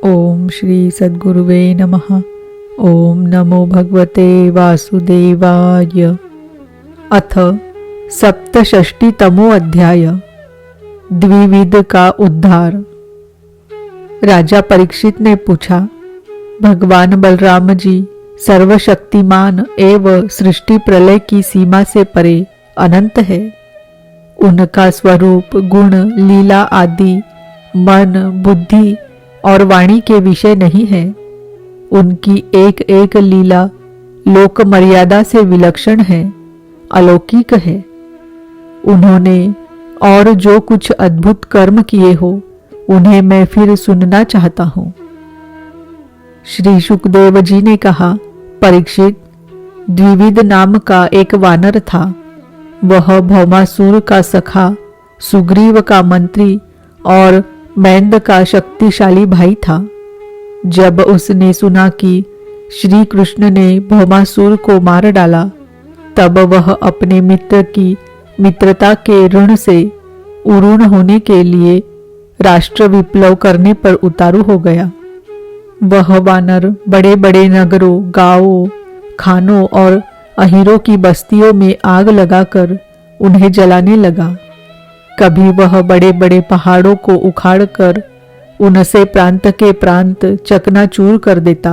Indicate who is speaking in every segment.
Speaker 1: ओम श्री सद्गुरुवे नमः। ओम नमो भगवते वासुदेवाय। अथ सप्तषष्टितमो अध्याय। द्विविध का उद्धार। राजा परीक्षित ने पूछा, भगवान बलराम जी सर्वशक्तिमान एवं सृष्टि प्रलय की सीमा से परे अनंत है। उनका स्वरूप, गुण, लीला आदि मन, बुद्धि और वाणी के विषय नहीं है। उनकी एक एक लीला लोक मर्यादा से विलक्षण है, अलौकिक है। उन्होंने और जो कुछ अद्भुत कर्म किए हो उन्हें मैं फिर सुनना चाहता हूँ। श्री शुकदेव जी ने कहा, परीक्षित, द्विविध नाम का एक वानर था। वह भौमासुर का सखा, सुग्रीव का मंत्री और मैंद का शक्तिशाली भाई था। जब उसने सुना कि श्री कृष्ण ने भौमासुर को मार डाला, तब वह अपने मित्र की मित्रता के ऋण से उऋण होने के लिए राष्ट्र विप्लव करने पर उतारू हो गया। वह वानर बड़े बड़े नगरों, गांवों, खानों और अहीरों की बस्तियों में आग लगाकर उन्हें जलाने लगा। कभी वह बड़े बड़े पहाड़ों को उखाड़कर उनसे प्रांत के प्रांत चकनाचूर कर देता,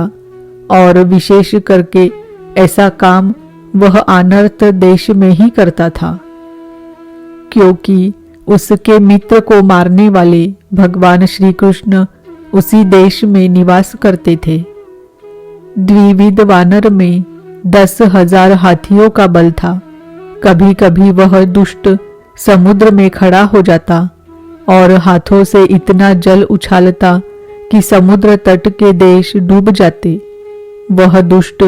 Speaker 1: और विशेष करके ऐसा काम वह अनर्थ देश में ही करता था, क्योंकि उसके मित्र को मारने वाले भगवान श्री कृष्ण उसी देश में निवास करते थे। द्विविध वानर में 10,000 हाथियों का बल था। कभी कभी वह दुष्ट समुद्र में खड़ा हो जाता और हाथों से इतना जल उछालता कि समुद्र तट के देश डूब जाते। वह दुष्ट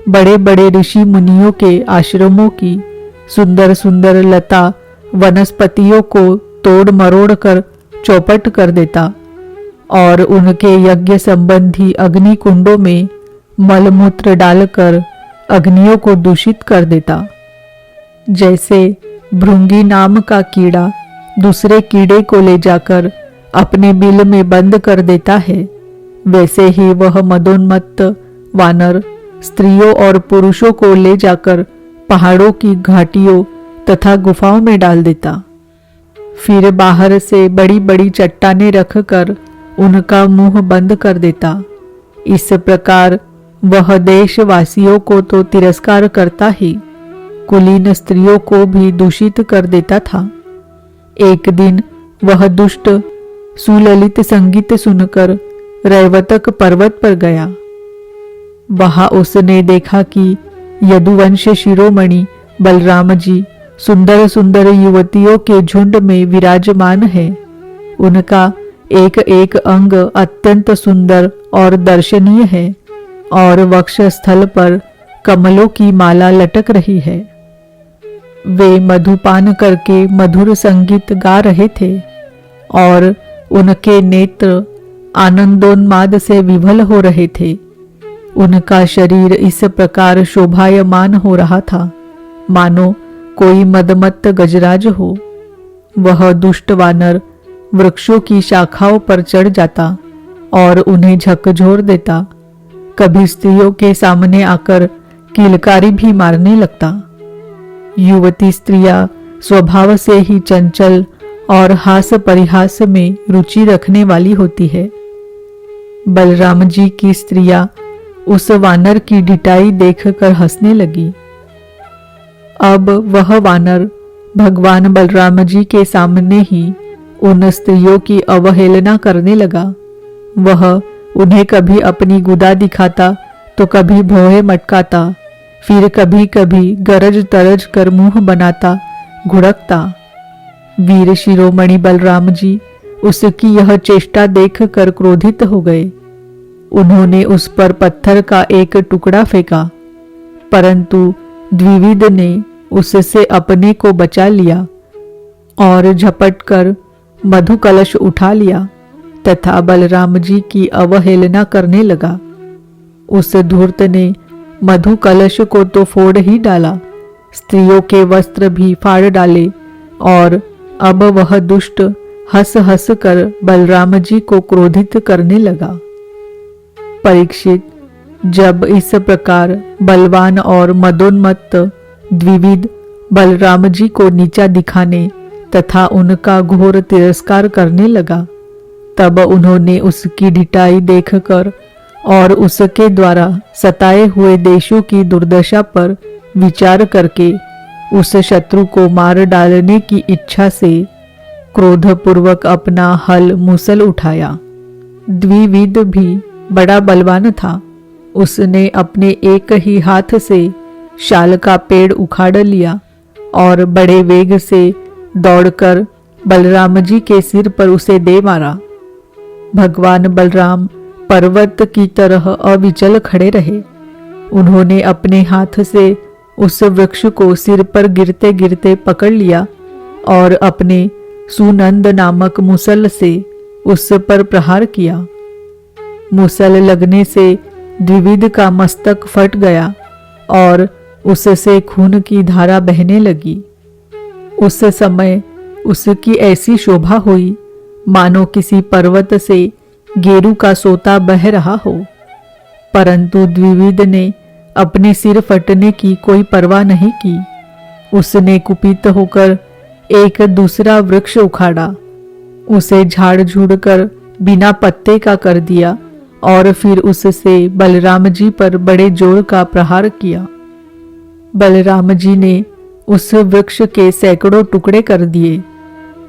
Speaker 1: बड़े बड़े ऋषि मुनियों के आश्रमों की सुंदर सुंदर लता वनस्पतियों को तोड़ मरोड़ कर चौपट कर देता और उनके यज्ञ संबंधी अग्नि कुंडों में मलमूत्र डालकर अग्नियों को दूषित कर देता। जैसे भृंगी नाम का कीड़ा दूसरे कीड़े को ले जाकर अपने बिल में बंद कर देता है, वैसे ही वह मदोन्मत्त वानर स्त्रियों और पुरुषों को ले जाकर पहाड़ों की घाटियों तथा गुफाओं में डाल देता। फिर बाहर से बड़ी बड़ी चट्टानें रखकर उनका मुंह बंद कर देता। इस प्रकार वह देशवासियों को तो तिरस्कार करता ही, कुलीन स्त्रियों को भी दूषित कर देता था। एक दिन वह दुष्ट सुललित संगीत सुनकर रैवतक पर्वत पर गया। वहां उसने देखा कि यदुवंश शिरोमणि बलराम जी सुंदर सुंदर युवतियों के झुंड में विराजमान है। उनका एक एक अंग अत्यंत सुंदर और दर्शनीय है और वक्षस्थल पर कमलों की माला लटक रही है। वे मधुपान करके मधुर संगीत गा रहे थे और उनके नेत्र आनंदोन्माद से विभल हो रहे थे। उनका शरीर इस प्रकार शोभायमान हो रहा था मानो कोई मदमत्त गजराज हो। वह दुष्ट वानर वृक्षों की शाखाओं पर चढ़ जाता और उन्हें झकझोर देता। कभी स्त्रियों के सामने आकर किलकारी भी मारने लगता। युवती स्त्रियां स्वभाव से ही चंचल और हास परिहास में रुचि रखने वाली होती है। बलराम जी की स्त्रियां उस वानर की ढिठाई देखकर हंसने लगी। अब वह वानर भगवान बलराम जी के सामने ही उन स्त्रियों की अवहेलना करने लगा। वह उन्हें कभी अपनी गुदा दिखाता तो कभी भौहें मटकाता, फिर कभी कभी गरज तरज कर मुंह बनाता, घुड़कता। वीर शिरोमणि बलराम जी उसकी यह चेष्टा देखकर क्रोधित हो गए। उन्होंने उस पर पत्थर का एक टुकड़ा फेंका, परंतु द्विविद ने उससे अपने को बचा लिया और झपट कर मधु कलश उठा लिया तथा बलराम जी की अवहेलना करने लगा। उस धूर्त ने मधु कलश को तो फोड़ ही डाला, स्त्रियों के वस्त्र भी फाड़ डाले और अब वह दुष्ट हंस हंस कर बलराम जी को क्रोधित करने लगा। परीक्षित, जब इस प्रकार बलवान और मदोन्मत्त द्विविद बलराम जी को नीचा दिखाने तथा उनका घोर तिरस्कार करने लगा, तब उन्होंने उसकी ढिठाई देखकर और उसके द्वारा सताए हुए देशों की दुर्दशा पर विचार करके उस शत्रु को मार डालने की इच्छा से क्रोधपूर्वक अपना हल मूसल उठाया। द्विविद भी बड़ा बलवान था। उसने अपने एक ही हाथ से शाल का पेड़ उखाड़ लिया और बड़े वेग से दौड़कर बलराम जी के सिर पर उसे दे मारा। भगवान बलराम पर्वत की तरह अविचल खड़े रहे। उन्होंने अपने हाथ से उस वृक्ष को सिर पर गिरते गिरते पकड़ लिया और अपने सुनंद नामक मुसल से उस पर प्रहार किया। मुसल लगने से द्विविद का मस्तक फट गया और उससे खून की धारा बहने लगी। उस समय उसकी ऐसी शोभा हुई मानो किसी पर्वत से गेरू का सोता बह रहा हो। परंतु द्विविद ने अपने सिर फटने की कोई परवाह नहीं की। उसने कुपित होकर एक दूसरा वृक्ष उखाड़ा, उसे झाड़ झूड़ कर बिना पत्ते का कर दिया और फिर उससे बलराम जी पर बड़े जोर का प्रहार किया। बलराम जी ने उस वृक्ष के सैकड़ों टुकड़े कर दिए।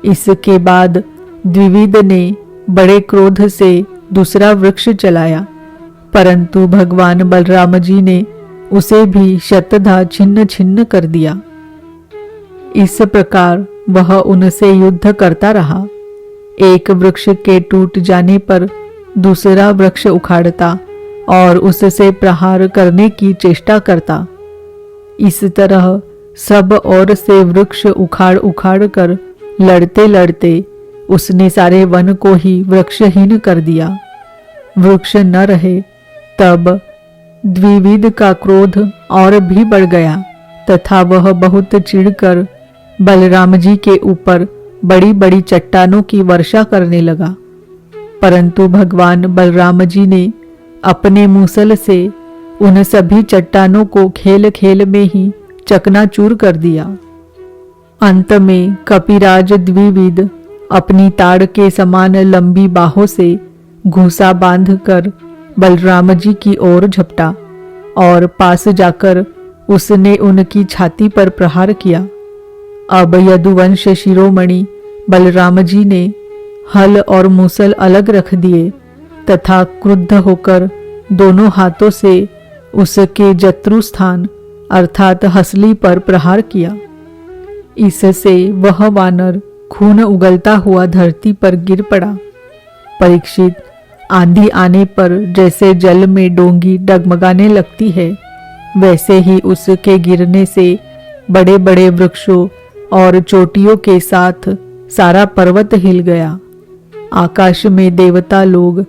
Speaker 1: इसके बाद द्विविद ने बड़े क्रोध से दूसरा वृक्ष चलाया, परंतु भगवान बलराम जी ने उसे भी शतधा छिन्न छिन्न कर दिया। इस प्रकार वह उनसे युद्ध करता रहा। एक वृक्ष के टूट जाने पर दूसरा वृक्ष उखाड़ता और उससे प्रहार करने की चेष्टा करता। इस तरह सब ओर से वृक्ष उखाड़ उखाड़ कर लड़ते लड़ते उसने सारे वन को ही वृक्षहीन कर दिया। वृक्ष न रहे तब द्विविद का क्रोध और भी बढ़ गया तथा वह बहुत चिढ़कर बलराम जी के ऊपर बड़ी बड़ी चट्टानों की वर्षा करने लगा। परंतु भगवान बलराम जी ने अपने मूसल से उन सभी चट्टानों को खेल खेल में ही चकनाचूर कर दिया। अंत में कपिराज द्विविद अपनी ताड़ के समान लंबी बाहों से घूसा बांधकर बलराम जी की ओर झपटा और पास जाकर उसने उनकी छाती पर प्रहार किया। अब यदुवंश शिरोमणि बलराम जी ने हल और मूसल अलग रख दिए तथा क्रुद्ध होकर दोनों हाथों से उसके जत्रु स्थान अर्थात हसली पर प्रहार किया। इससे वह वानर खून उगलता हुआ धरती पर गिर पड़ा। परीक्षित, आंधी आने पर जैसे जल में डोंगी डगमगाने लगती है, वैसे ही उसके गिरने से बड़े बड़े वृक्षों और चोटियों के साथ सारा पर्वत हिल गया। आकाश में देवता लोग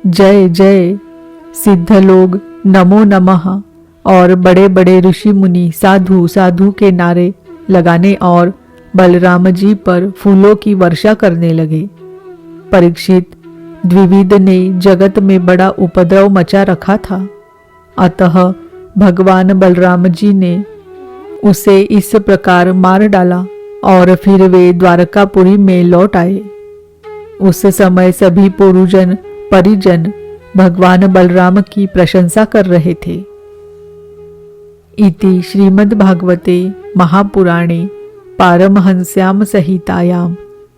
Speaker 1: जय जय, सिद्ध लोग नमो नमः और बड़े बड़े ऋषि मुनि साधु साधु के नारे लगाने और बलराम जी पर फूलों की वर्षा करने लगे। परीक्षित, द्विविद ने जगत में बड़ा उपद्रव मचा रखा था, अतः भगवान बलराम जी ने उसे इस प्रकार मार डाला और फिर वे द्वारकापुरी में लौट आए। उस समय सभी पुरुजन परिजन भगवान बलराम की प्रशंसा कर रहे थे। इति श्रीमद्भागवते महापुराणे पारमहंस्याम संहितायां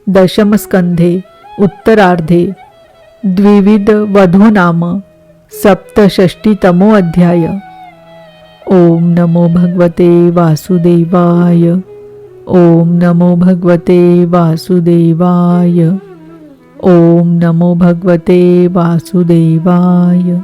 Speaker 1: दशम स्कंधे उत्तरार्धे द्विविद वधू नाम सप्तषष्टितमो अध्याय। ओम नमो भगवते वासुदेवाय। ओम नमो भगवते वासुदेवाय। ओम नमो भगवते वासुदेवाय।